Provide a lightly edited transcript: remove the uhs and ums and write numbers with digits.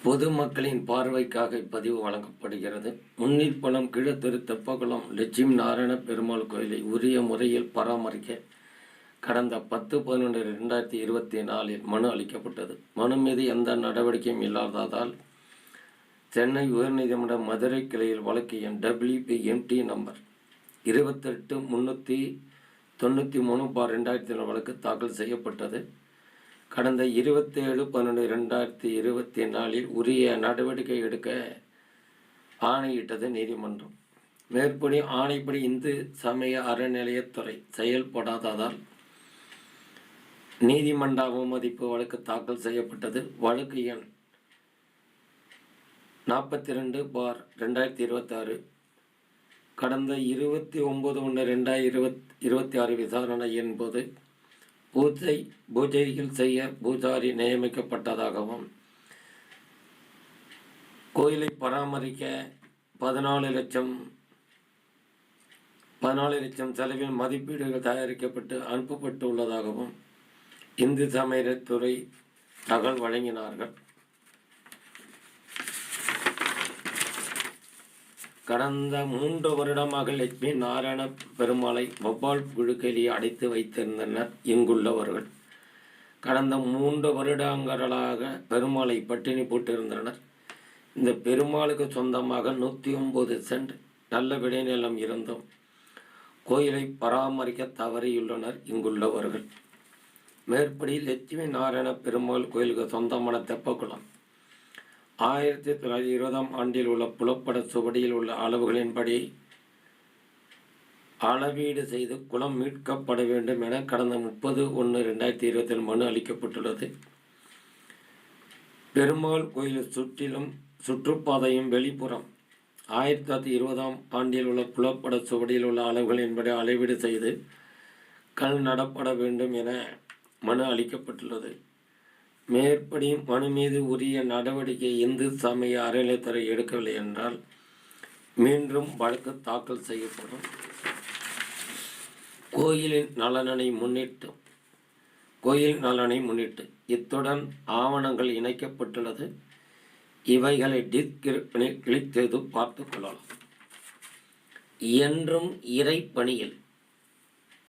பொதுமக்களின் பார்வைக்காக இப்பதிவு வழங்கப்படுகிறது. முன்னில் பணம் கீழத்தெரு தெப்பக்குளம் லட்சுமி நாராயண பெருமாள் கோயிலை உரிய முறையில் பராமரிக்க கடந்த 10/11/2024 மனு அளிக்கப்பட்டது. மனு மீது எந்த நடவடிக்கையும் இல்லாததால் சென்னை உயர்நீதிமன்ற மதுரை கிளையில் வழக்கு எண் WPMT நம்பர் 28393/2004 வழக்கு தாக்கல் செய்யப்பட்டது. கடந்த 27/12/2024 உரிய நடவடிக்கை எடுக்க ஆணையிட்டது நீதிமன்றம். மேற்படி ஆணைப்படி இந்து சமய அறநிலையத்துறை செயல்படாததால் நீதிமன்ற அவமதிப்பு வழக்கு தாக்கல் செய்யப்பட்டது. வழக்கு எண் 42/2026 கடந்த 29/1/2026 விசாரணை என்பது பூஜைகள் செய்ய பூஜாரி நியமிக்கப்பட்டதாகவும் கோயிலை பராமரிக்க 14 லட்சம் செலவில் மதிப்பீடுகள் தயாரிக்கப்பட்டு அனுப்பப்பட்டுள்ளதாகவும் இந்து சமயத்துறை தகவல் வழங்கினார்கள். கடந்த 3 வருடமாக லட்சுமி நாராயண பெருமாளை வவ்வால் புழுக்கையில் அடைத்து வைத்திருந்தனர் இங்குள்ளவர்கள். கடந்த 3 வருடங்களாக பெருமாளை பட்டினி போட்டிருந்தனர். இந்த பெருமாளுக்கு சொந்தமாக 109 சென்ட் நல்ல விளைநிலம் இருந்தும் கோயிலை பராமரிக்க தவறியுள்ளனர் இங்குள்ளவர்கள். மேற்படி லட்சுமி நாராயண பெருமாள் கோயிலுக்கு சொந்தமான தெப்பக்குளம் 1920 உள்ள புலப்பட சுவடியில் உள்ள அளவுகளின்படி அளவீடு செய்து குளம் மீட்கப்பட வேண்டும் என கடந்த 30/1/2027 மனு அளிக்கப்பட்டுள்ளது. பெருமாள் கோயில் சுற்றிலும் சுற்றுப்பாதையும் வெளிப்புறம் 1920 உள்ள புலப்பட சுவடியில் உள்ள அளவுகளின்படி அளவீடு செய்து கல் நடப்பட வேண்டும் என மனு அளிக்கப்பட்டுள்ளது. மேற்படி மனு மீது உரிய நடவடிக்கை இந்து சமய அறநிலையத்துறை எடுக்கவில்லை என்றால் மீண்டும் வழக்கு தாக்கல் செய்யப்படும். கோயில் நலனை முன்னிட்டு இத்துடன் ஆவணங்கள் இணைக்கப்பட்டுள்ளது. இவைகளை டிஸ்கிரிப்ஷனில் கிளிக் செய்து பார்த்து கொள்ளலாம். என்றும் இறை பணியில்